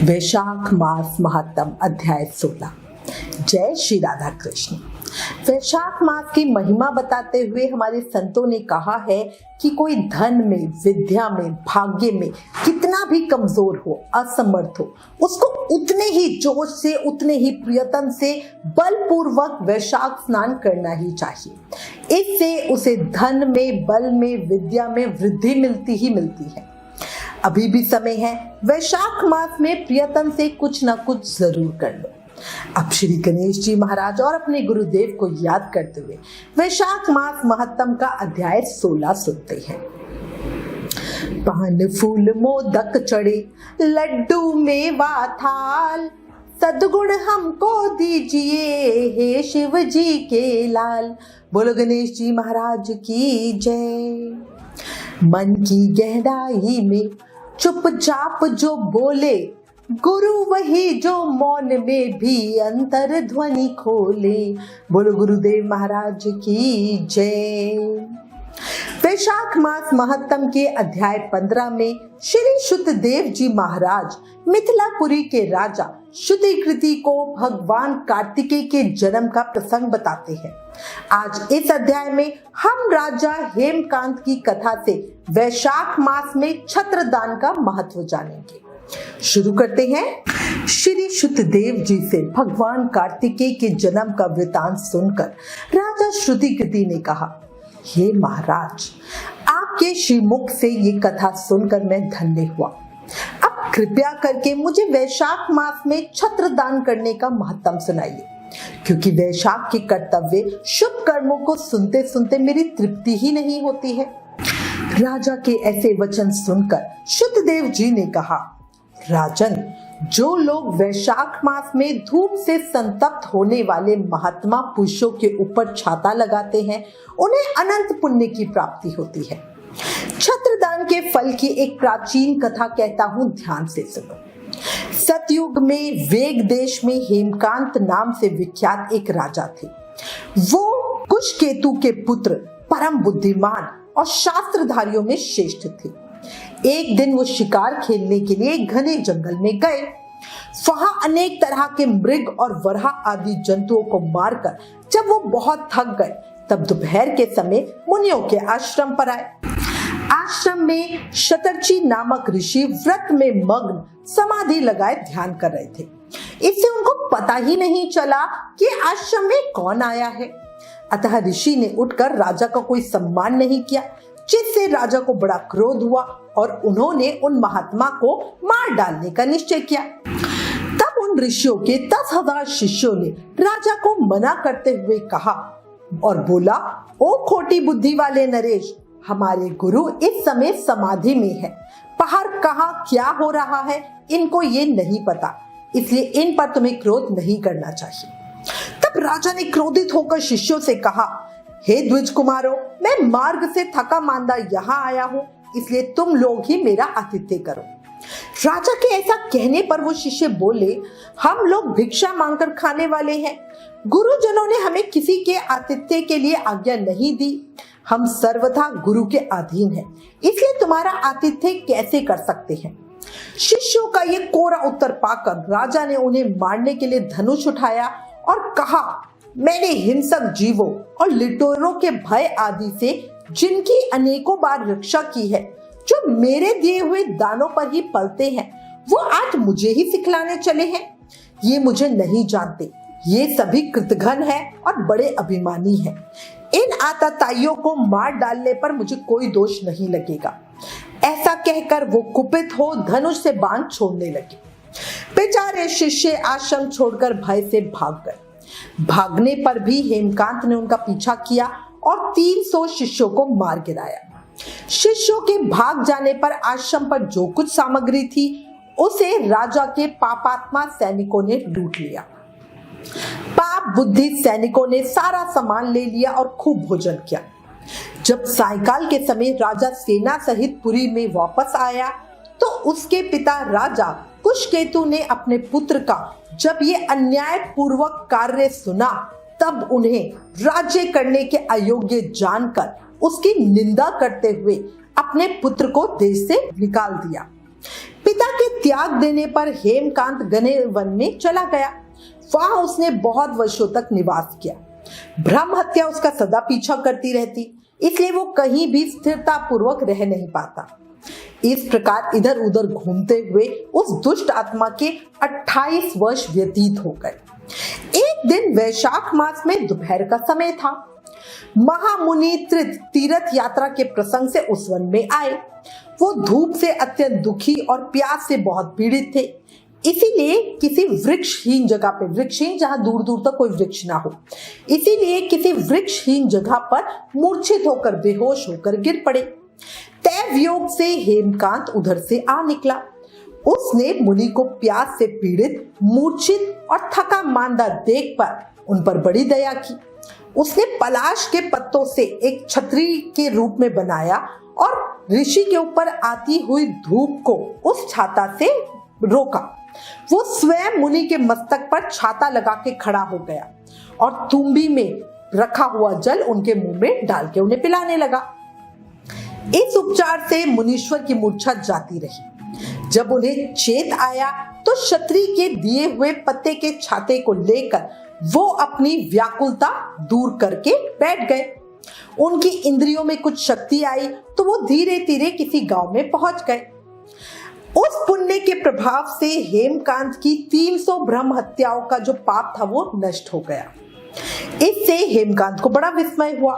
वैशाख मास महत्तम अध्याय 16। जय श्री राधा कृष्ण। वैशाख मास की महिमा बताते हुए हमारे संतों ने कहा है कि कोई धन में, विद्या में, भाग्य में कितना भी कमजोर हो, असमर्थ हो, उसको उतने ही जोश से, उतने ही प्रयत्न से बलपूर्वक वैशाख स्नान करना ही चाहिए। इससे उसे धन में, बल में, विद्या में वृद्धि मिलती ही मिलती है। अभी भी समय है, वैशाख मास में प्रयत्न से कुछ ना कुछ जरूर कर लो। अब श्री गणेश जी महाराज और अपने गुरुदेव को याद करते हुए वैशाख मास महत्तम का अध्याय 16 सुनते हैं। पान फूल मोदक चढ़े, लड्डू मेवा थाल, सद्गुण हमको दीजिए हे शिव जी के लाल। बोलो गणेश जी महाराज की जय। मन की गहराई में चुपचाप जो बोले, गुरु वही जो मौन में भी अंतर ध्वनि खोले। बोलो गुरुदेव महाराज की जय। वैशाख मास महत्तम के अध्याय 15 में श्री शुद्धदेव जी महाराज मिथिलापुरी के राजा शुद्धिकृति को भगवान कार्तिकेय के जन्म का प्रसंग बताते हैं। आज इस अध्याय में हम राजा हेमकांत की कथा से वैशाख मास में छत्रदान का महत्व जानेंगे। शुरू करते हैं। श्री शुद्धदेव जी से भगवान कार्तिकेय के जन्म का वृतांत सुनकर राजा शुद्धिकृति ने कहा, हे महाराज, आपके श्रीमुख से ये कथा सुनकर मैं धन्य हुआ। अब कृपया करके मुझे वैशाख मास में छत्रदान करने का महत्व सुनाइए, क्योंकि वैशाख के कर्तव्य शुभ कर्मों को सुनते सुनते मेरी तृप्ति ही नहीं होती है। राजा के ऐसे वचन सुनकर शुद्धदेव जी ने कहा, राजन, जो लोग वैशाख मास में धूप से संतप्त होने वाले महात्मा पुरुषों के ऊपर छाता लगाते हैं, उन्हें अनंत पुण्य की प्राप्ति होती है। छत्रदान के फल की एक प्राचीन कथा कहता हूँ, ध्यान से सुनो। सतयुग में वेग देश में हेमकांत नाम से विख्यात एक राजा थे। वो कुशकेतु के पुत्र, परम बुद्धिमान और शास्त्रधारियों में श्रेष्ठ थे। एक दिन वो शिकार खेलने के लिए घने जंगल में गए। वहां अनेक तरह के मृग और वराह आदि जंतुओं को मारकर जब वो बहुत थक गए, तब दोपहर के समय मुनियों के आश्रम पर आए। आश्रम में शतर्षि नामक ऋषि व्रत में मग्न समाधि लगाए ध्यान कर रहे थे। इससे उनको पता ही नहीं चला कि आश्रम में कौन आया है। अतः ऋषि ने उठकर राजा का कोई सम्मान नहीं किया, जिससे राजा को बड़ा क्रोध हुआ और उन्होंने उन महात्मा को मार डालने का निश्चय किया। तब उन ऋषियों के 10,000 शिष्यों ने राजा को मना करते हुए कहा और बोला, ओ खोटी बुद्धि वाले नरेश, हमारे गुरु इस समय समाधि में है। बाहर कहाँ क्या हो रहा है इनको ये नहीं पता, इसलिए इन पर तुम्हें क्रोध नहीं करना चाहिए। तब राजा ने क्रोधित होकर शिष्यों से कहा, हे द्विज कुमारों, मैं मार्ग से थका मांदा यहाँ आया हूँ, इसलिए तुम लोग ही मेरा आतिथ्य करो। राजा के ऐसा कहने पर वो शिष्य बोले, हम लोग भिक्षा मांगकर खाने वाले हैं। गुरुजनों ने हमें किसी के आतिथ्य के लिए आज्ञा नहीं दी। हम सर्वथा गुरु के अधीन हैं, इसलिए तुम्हारा आतिथ्य कैसे कर सकते हैं। शिष्यों का ये कोरा उत्तर पाकर राजा ने उन्हें मारने के लिए धनुष उठाया और कहा, मैंने हिंसक जीवों और लिटोरों के भय आदि से जिनकी अनेकों बार रक्षा की है, जो मेरे दिए हुए दानों पर ही पलते हैं, वो आज मुझे ही सिखलाने चले हैं। ये मुझे नहीं जानते, ये सभी कृतघ्न हैं और बड़े अभिमानी हैं। इन आतताइयों को मार डालने पर मुझे कोई दोष नहीं लगेगा। ऐसा कहकर वो कुपित हो धनुष से बाण छोड़ने लगे। बेचारे शिष्य आश्रम छोड़कर भय से भाग गए। भागने पर भी हेमकांत ने उनका पीछा किया और 300 शिष्यों को मार गिराया। शिष्यों के भाग जाने पर आश्रम पर जो कुछ सामग्री थी, उसे राजा के पापात्मा सैनिकों ने लूट लिया। पाप बुद्धि सैनिकों ने सारा सामान ले लिया और खूब भोजन किया। जब सायंकाल के समय राजा सेना सहित पुरी में वापस आया, तो उसके पिता राजा कुशकेतु ने अपने पुत्र का जब ये अन्याय पूर्वक कार्य सुना, तब उन्हें राज्य करने के अयोग्य जानकर उसकी निंदा करते हुए अपने पुत्र को देश से निकाल दिया। पिता के त्याग देने पर हेमकांत घने वन में चला गया। वहां उसने बहुत वर्षों तक निवास किया। ब्रह्म हत्या उसका सदा पीछा करती रहती, इसलिए वो कहीं भी स्थिरता पूर्वक रह नहीं पाता। इस प्रकार इधर उधर घूमते हुए उस दुष्ट आत्मा के 28 वर्ष व्यतीत हो गए। एक दिन वैशाख मास में दोपहर का समय था। महामुनि तीर्थ यात्रा के प्रसंग से उस वन में आए। वो धूप से अत्यंत दुखी और प्यास से बहुत पीड़ित थे, इसीलिए किसी वृक्षहीन जगह पे, वृक्षहीन जहां दूर दूर तक कोई वृक्ष ना हो, इसीलिए किसी वृक्षहीन जगह पर मूर्छित होकर बेहोश होकर गिर पड़े। तैव योग से हेमकांत उधर से आ निकला। उसने मुनि को प्यास से पीड़ित, मूर्छित और थका मांदा देख पर उन पर बड़ी दया की। उसने पलाश के पत्तों से एक छतरी के रूप में बनाया और ऋषि के ऊपर आती हुई धूप को उस छाता से रोका। वो स्वयं मुनि के मस्तक पर छाता लगा के खड़ा हो गया और तुम्बी में रखा हुआ जल उनके मुंह में डाल के उन्हें पिलाने लगा। इस उपचार से मुनीश्वर की मूर्छा जाती रही। जब उन्हें चेत आया तो क्षत्रिय के दिए हुए पत्ते के छाते को लेकर वो अपनी व्याकुलता दूर करके बैठ गए। उनकी इंद्रियों में कुछ शक्ति आई तो वो धीरे धीरे किसी गांव में पहुंच गए। उस पुण्य के प्रभाव से हेमकांत की 300 ब्रह्म हत्याओं का जो पाप था वो नष्ट हो गया। इससे हेमकांत को बड़ा विस्मय हुआ।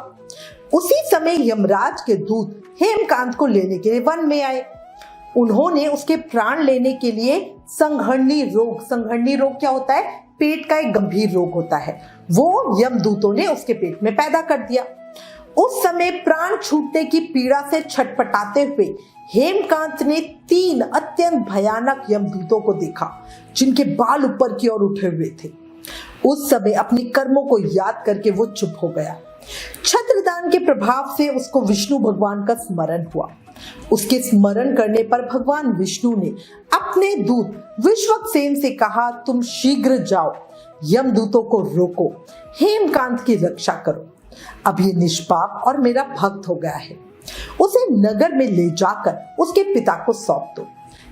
उसी समय यमराज के दूत हेमकांत को लेने के लिए वन में आए। उन्होंने उसके प्राण लेने के लिए संघर्णी रोग क्या होता है? पेट का एक गंभीर रोग होता है, वो यमदूतों ने उसके पेट में पैदा कर दिया। उस समय प्राण छूटने की पीड़ा से छटपटाते हुए हेमकांत ने 3 अत्यंत भयानक यमदूतों को देखा, जिनके बाल ऊपर की ओर उठे हुए थे। उस समय अपने कर्मों को याद करके वो चुप हो गया। छत्रदान के प्रभाव से उसको विष्णु भगवान का स्मरण हुआ। उसके स्मरण करने पर भगवान विष्णु ने अपने दूत विश्वक्सेन से कहा, तुम शीघ्र जाओ, यमदूतों को रोको, हेमकांत की रक्षा करो। अब ये निष्पाप और मेरा भक्त हो गया है, उसे नगर में ले जाकर उसके पिता को सौंप दो।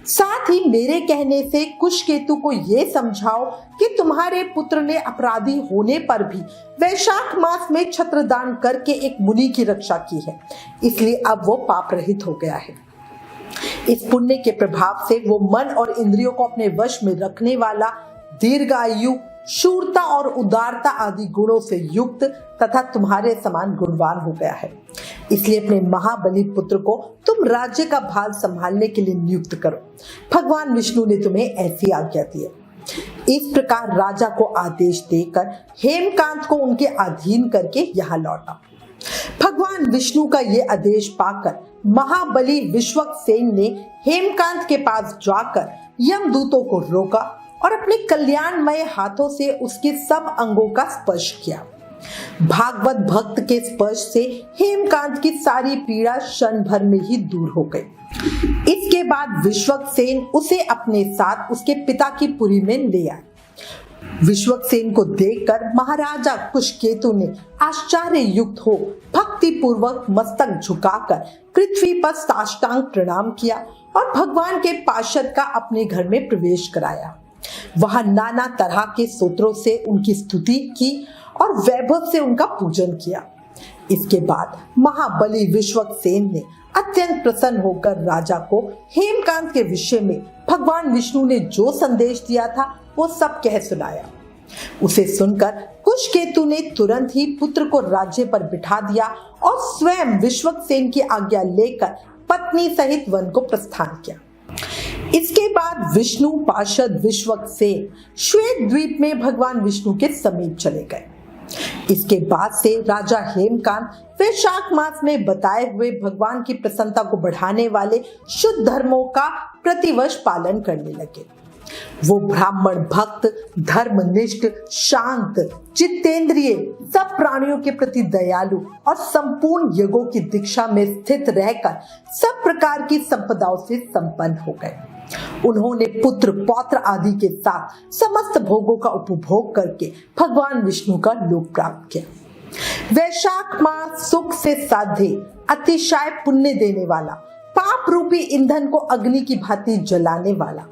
साथ ही मेरे कहने से कुशकेतु को ये समझाओ कि तुम्हारे पुत्र ने अपराधी होने पर भी वैशाख मास में छत्रदान करके एक मुनि की रक्षा की है, इसलिए अब वो पाप रहित हो गया है। इस पुण्य के प्रभाव से वो मन और इंद्रियों को अपने वश में रखने वाला, दीर्घायु, शूरता और उदारता आदि गुणों से युक्त तथा तुम्हारे समान गुणवान हो गया है। इसलिए अपने महाबली पुत्र को तुम राज्य का भार संभालने के लिए नियुक्त करो। भगवान विष्णु ने तुम्हें ऐसी आज्ञा दी है। इस प्रकार राजा को आदेश देकर हेमकांत को उनके अधीन करके यहाँ लौटा। भगवान विष्णु का ये आदेश पाकर महाबली विश्वक्सेन ने हेमकांत के पास जाकर यमदूतों को रोका और अपने कल्याणमय हाथों से उसके सब अंगों का स्पर्श किया। भागवत भक्त के स्पर्श से हेमकांत की सारी पीड़ा क्षण भर में ही दूर हो गई। इसके बाद विश्वक्सेन उसे अपने साथ उसके पिता की पुरी में ले आए। विश्वक्सेन को देखकर महाराजा कुशकेतु ने आश्चर्य युक्त हो भक्ति पूर्वक मस्तक झुकाकर पृथ्वी पर साष्टांग प्रणाम किया और भगवान के पार्षद का अपने घर में प्रवेश कराया। वहां नाना तरह के स्तोत्रों से उनकी स्तुति की और वैभव से उनका पूजन किया। इसके बाद महाबली विश्वक्सेन ने अत्यंत प्रसन्न होकर राजा को हेमकांत के विषय में भगवान विष्णु ने जो संदेश दिया था वो सब कह सुनाया। उसे सुनकर कुशकेतु ने तुरंत ही पुत्र को राज्य पर बिठा दिया और स्वयं विश्वक्सेन की आज्ञा लेकर पत्नी सहित वन को प्रस्थान किया। इसके बाद विष्णु पार्षद विश्वक्सेन श्वेत द्वीप में भगवान विष्णु के समीप चले गए। इसके बाद से राजा हेमकांत वैशाख मास में बताए हुए भगवान की प्रसन्नता को बढ़ाने वाले शुद्ध धर्मों का प्रतिवर्ष पालन करने लगे। वो ब्राह्मण भक्त, धर्मनिष्ठ, शांत, जितेंद्रिय, सब प्राणियों के प्रति दयालु और संपूर्ण यज्ञों की दीक्षा में स्थित रहकर सब प्रकार की संपदाओं से संपन्न हो गए। उन्होंने पुत्र पौत्र आदि के साथ समस्त भोगों का उपभोग करके भगवान विष्णु का लोक प्राप्त किया। वैशाख मास सुख से साधे, अतिशय पुण्य देने वाला, पाप रूपी ईंधन को अग्नि की भांति जलाने वाला,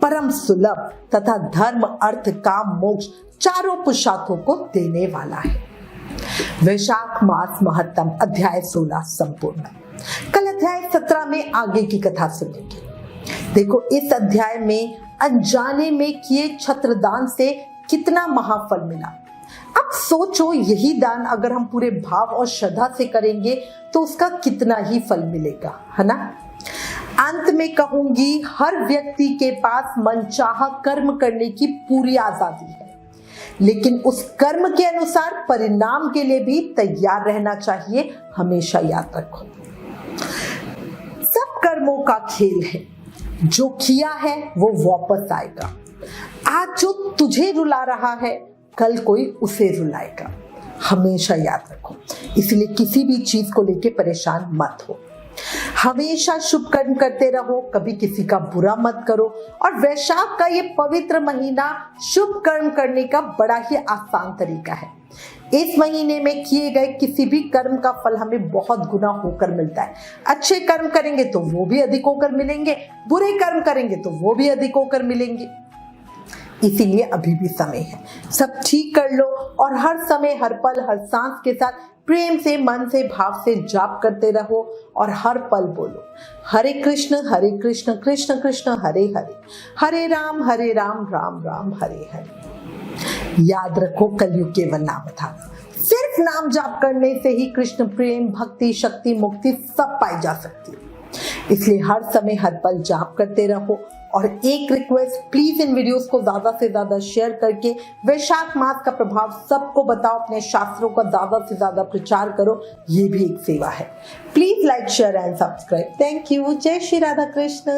परम सुलभ तथा धर्म अर्थ काम मोक्ष चारों पुरुषार्थों को देने वाला है। वैशाख मास महत्तम अध्याय 16 संपूर्ण। कल अध्याय 17 में आगे की कथा सुनेंगे। देखो, इस अध्याय में अनजाने में किए छत्रदान से कितना महाफल मिला। अब सोचो, यही दान अगर हम पूरे भाव और श्रद्धा से करेंगे तो उसका कितना ही फल मिलेगा, है ना। अंत में कहूंगी, हर व्यक्ति के पास मनचाहा कर्म करने की पूरी आजादी है, लेकिन उस कर्म के अनुसार परिणाम के लिए भी तैयार रहना चाहिए। हमेशा याद रखो, सब कर्मों का खेल है, जो किया है वो वापस आएगा। आज जो तुझे रुला रहा है, कल कोई उसे रुलाएगा। हमेशा याद रखो, इसलिए किसी भी चीज को लेके परेशान मत हो। हमेशा शुभ कर्म करते रहो, कभी किसी का बुरा मत करो। और वैशाख का ये पवित्र महीना शुभ कर्म करने का बड़ा ही आसान तरीका है। इस महीने में किए गए किसी भी कर्म का फल हमें बहुत गुना होकर मिलता है। अच्छे कर्म करेंगे तो वो भी अधिक होकर मिलेंगे, बुरे कर्म करेंगे तो वो भी अधिक होकर मिलेंगे। इसीलिए अभी भी समय है, सब ठीक कर लो और हर समय हर पल हर सांस के साथ प्रेम से मन से भाव से जाप करते रहो और हर पल बोलो हरे कृष्ण कृष्ण कृष्ण हरे हरे, हरे राम राम राम हरे हरे। याद रखो, कलयुग केवल नाम था। सिर्फ नाम जाप करने से ही कृष्ण प्रेम भक्ति शक्ति मुक्ति सब पाई जा सकती है। इसलिए हर समय हर पल जाप करते रहो। और एक रिक्वेस्ट, प्लीज इन वीडियोस को ज्यादा से ज्यादा शेयर करके वैशाख मास का प्रभाव सबको बताओ, अपने शास्त्रों का ज्यादा से ज्यादा प्रचार करो। ये भी एक सेवा है। Please like share and subscribe. Thank you. जय श्री राधा कृष्ण।